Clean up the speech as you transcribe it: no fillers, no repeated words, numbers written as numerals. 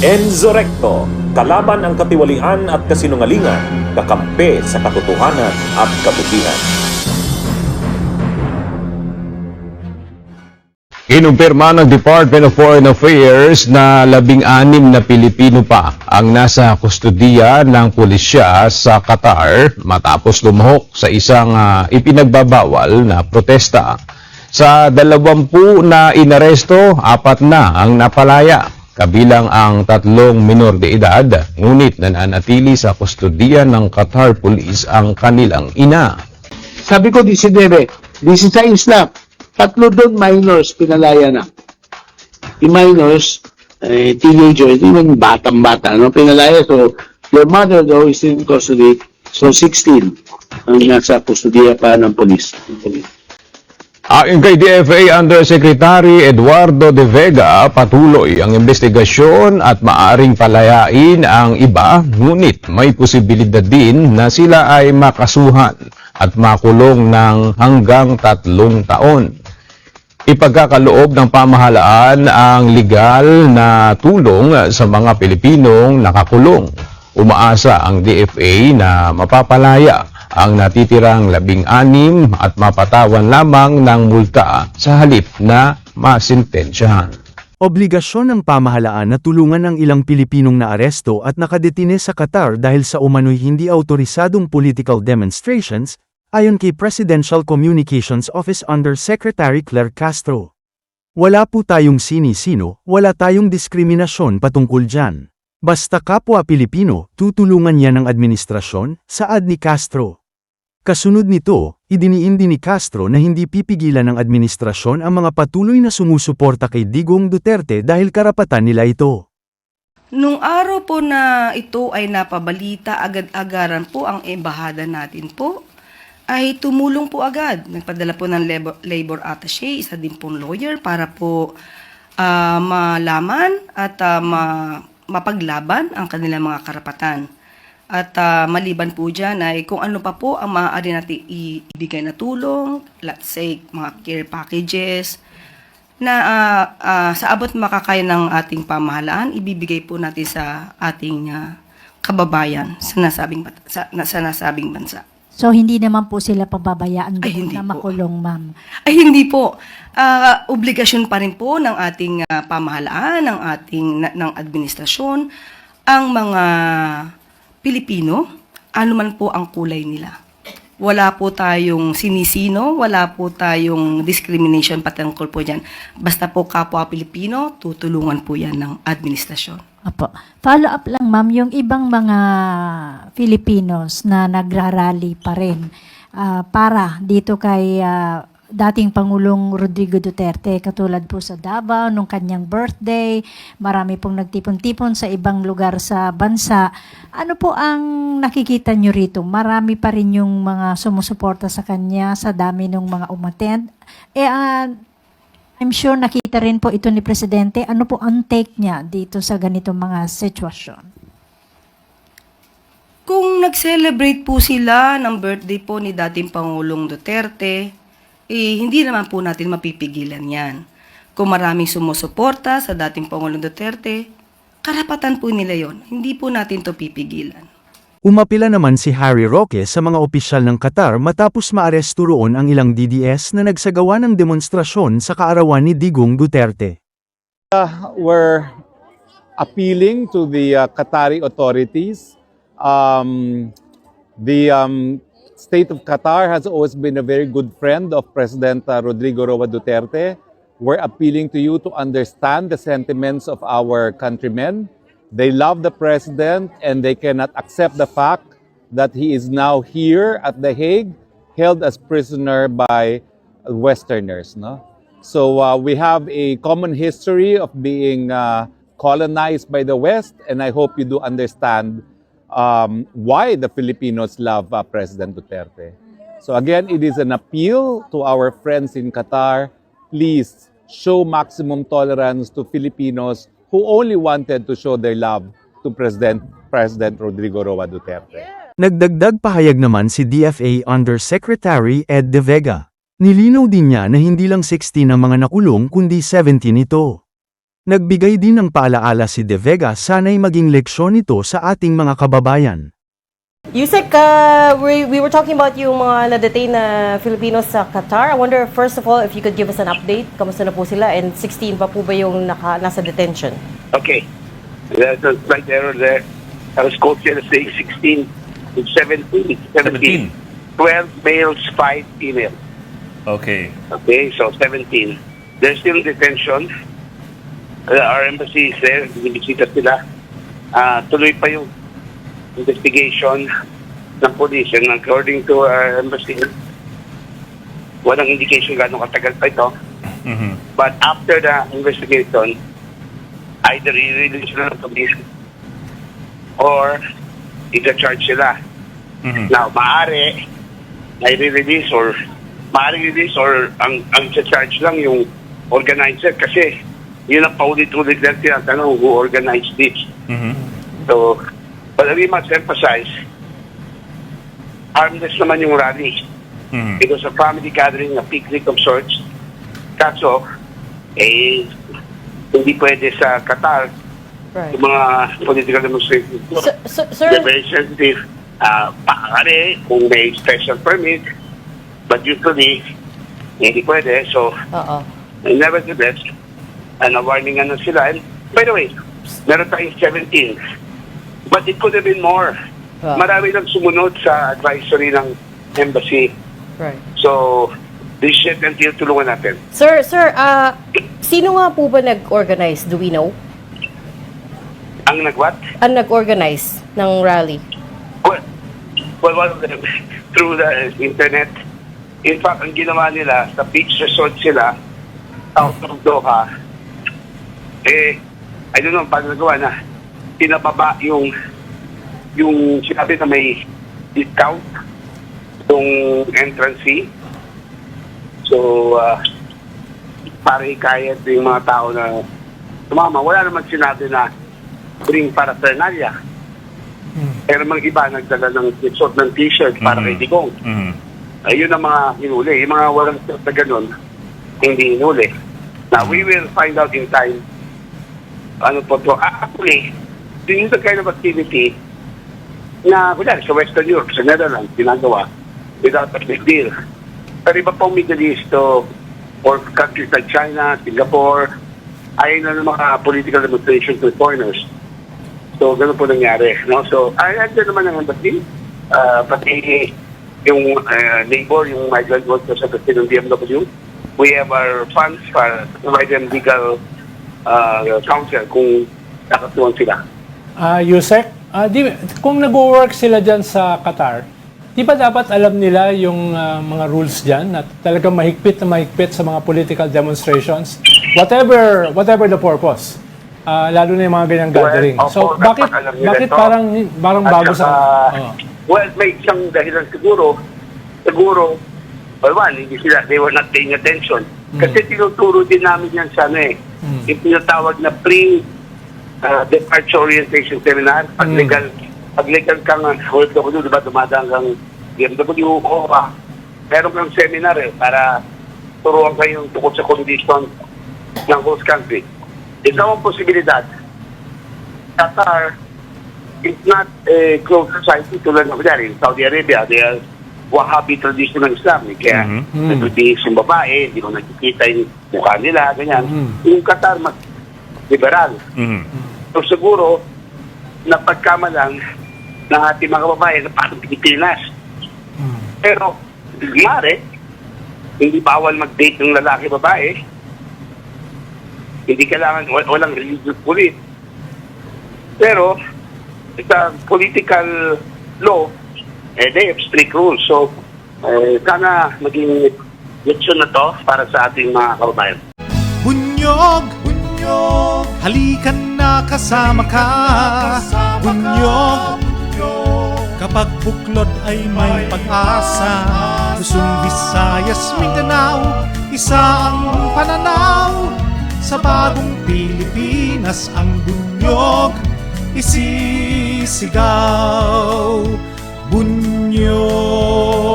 Enzo Recto, kalaban ang katiwalian at kasinungalingan, kakampi sa katotohanan at kabutihan. Kinumpirma ng Department of Foreign Affairs na 16 na Pilipino pa ang nasa kustudiya ng pulisya sa Qatar matapos lumahok sa isang ipinagbabawal na protesta. Sa 20 na inaresto, 4 na ang napalaya, kabilang ang 3 minor de edad, ngunit nananatili sa kustudiya ng Qatar Police ang kanilang ina. Sabi ko 19, 16 lang. 3 doon minors, pinalaya na. Yung minors, teenagers, even batang-bata, no? Pinalaya. So, your mother though is in custody. So, 16 ang nasa kustudiya pa ng police. Ayon kay DFA Undersecretary Eduardo De Vega, patuloy ang investigasyon at maaring palayain ang iba, ngunit may posibilidad din na sila ay makasuhan at makulong ng hanggang 3 taon. Ipagkakaloob ng pamahalaan ang legal na tulong sa mga Pilipinong nakakulong. Umaasa ang DFA na mapapalaya ang natitirang 16 at mapatawan lamang ng multa sa halip na masintensyahan. Obligasyon ng pamahalaan na tulungan ang ilang Pilipinong naaresto at nakadetine sa Qatar dahil sa umano'y hindi autorisadong political demonstrations, ayon kay Presidential Communications Office Undersecretary Claire Castro. Wala po tayong sini-sino, wala tayong diskriminasyon patungkol dyan. Basta kapwa Pilipino, tutulungan yan ng administrasyon, saad ni Castro. Kasunod nito, idiniin din ni Castro na hindi pipigilan ng administrasyon ang mga patuloy na sumusuporta kay Digong Duterte dahil karapatan nila ito. Nung araw po na ito ay napabalita, agad-agaran po ang embahada natin po ay tumulong po agad. Nagpadala po ng labor attaché, isa din pong lawyer para po malaman at mapaglaban ang kanilang mga karapatan. At maliban po dyan ay kung ano pa po ang maaari natin ibigay na tulong, let's say mga care packages, na sa abot makakaya ng ating pamahalaan, ibibigay po natin sa ating kababayan sa nasabing bansa. So, hindi naman po sila pababayaan doon na po makulong, ma'am? Ay, hindi po. Obligasyon pa rin po ng ating pamahalaan, ng administrasyon, ang mga Pilipino, anuman po ang kulay nila. Wala po tayong sinisino, wala po tayong discrimination patungkol po dyan. Basta po kapwa Pilipino, tutulungan po yan ng administrasyon. Apo. Follow up lang, ma'am, yung ibang mga Filipinos na nagrarally pa rin para dito kay dating Pangulong Rodrigo Duterte, katulad po sa Davao nung kanyang birthday, marami pong nagtipon-tipon sa ibang lugar sa bansa. Ano po ang nakikita nyo rito? Marami pa rin yung mga sumusuporta sa kanya sa dami ng mga umattend. I'm sure nakita rin po ito ni Presidente. Ano po ang take niya dito sa ganitong mga sitwasyon? Kung nag-celebrate po sila ng birthday po ni dating Pangulong Duterte, hindi naman po natin mapipigilan yan. Kung maraming sumusuporta sa dating Pangulong Duterte, karapatan po nila yon. Hindi po natin to pipigilan. Umapila naman si Harry Roque sa mga opisyal ng Qatar matapos maaresto roon ang ilang DDS na nagsagawa ng demonstrasyon sa kaarawan ni Digong Duterte. We're appealing to the Qatari authorities. The state of Qatar has always been a very good friend of President Rodrigo Roa Duterte. We're appealing to you to understand the sentiments of our countrymen. They love the president and they cannot accept the fact that he is now here at The Hague, held as prisoner by Westerners. No? So we have a common history of being colonized by the West, and I hope you do understand why the Filipinos love President Duterte. So again, it is an appeal to our friends in Qatar. Please show maximum tolerance to Filipinos who only wanted to show their love to President Rodrigo Roa Duterte. Nagdagdag pahayag naman si DFA Undersecretary Ed De Vega. Nilinaw din niya na hindi lang 16 ang mga nakulong kundi 17 ito. Nagbigay din ng paalaala si De Vega sana'y maging leksyon ito sa ating mga kababayan. Yusek, we were talking about yung mga na-detain na Filipinos sa Qatar. I wonder, first of all, if you could give us an update. Kamusta na po sila? And 16 pa po ba yung nasa detention? Okay. There's a slight error there. I was quoted as saying 16. It's 17. 17. 12 males, 5 females. Okay. Okay, so 17. They're still in detention. Our embassy is there. Binibisita sila. Tuloy pa yung investigation ng police. And according to our embassy, walang indication gano'ng katagal pa ito. But after the investigation, either i-release na ng police or i-charge sila. Now, maaari i-release or ang charge lang yung organizer kasi yun ang paulit-ulit na tinatanong who organized this. So, but we must emphasize, harmless naman yung rally. It was a family gathering, a picnic of sorts. Kaso, hindi pwede sa Qatar, Right. yung mga political demonstrations. Sir, They're very sensitive. Pakakari kung may special permit, but usually, hindi pwede. So, nevertheless, warningan na sila. And, by the way, meron tayong 17. But it could have been more. Marami lang sumunod sa advisory ng embassy. right. So, this shit until tulungan natin. Sir, sino nga po ba nag-organize? Do we know? Ang nag-what? Ang nag-organize ng rally? Well, through the internet. In fact, ang ginawa nila, sa beach resort sila, out of Doha, I don't know, paano nagawa na, pinababa yung sinabi na may discount yung entrance fee. So, para hikayat yung mga tao na tumama. Wala naman sinabi na bring paraphernalia. Pero mga iba nagdala ng resort ng t-shirt para kay Digong. Ayun ang mga hinuli. Yung mga walang na ganun, hindi hinuli. Now, we will find out in time ano po to. Actually, this is the kind of activity na, kunyari, sa Western Europe, sa Netherlands, ginagawa without a big deal. Pero iba pong Middle East or countries like China, Singapore, ayaw na ng mga political demonstrations with foreigners. So, ganun po nangyari. No? So, andyan naman ang embassy. Pati yung neighbor, yung migrant workers sa ng DMW, we have our funds para provide them legal counsel kung nakatuwan sila. Yusek, kung nag-work sila dyan sa Qatar, di ba dapat alam nila yung mga rules dyan na talagang mahigpit sa mga political demonstrations? Whatever the purpose. Lalo na yung mga ganyang gathering. So, bakit parang bago sa... Well, may isang dahilan siguro, well, one, they were not paying attention. Kasi tinuturo din namin yan sa yung tinatawag na pre-departure orientation seminar. Pag legal kang OFW, diba, dumadaan kang BMW o meron kang seminar para turuan kayong tukod sa condition ng host country. Ito ang posibilidad. Qatar is not a closed society tulad ng in Saudi Arabia. They are Wahhabi traditional Islam. Kaya nagbibihis yung babae, hindi mo nakikita yung mukha nila, ganyan. Yung Qatar, mas liberal. So siguro, napagkamalang ng ating mga babae na parang Pilipinas. Pero, maaari, hindi bawal mag-date ng lalaki-babae. Hindi kailangan, walang religious police. Pero, sa political law, they have strict rules. So, sana maging leksyon na to para sa ating mga kababayan. Bunyog, halikan na kasama ka. Bunyog, kapag buklod ay may pag-asa. Luzon, Visayas, Mindanao, isa ang pananaw. Sa bagong Pilipinas ang bunyog isisigaw. Bunyog.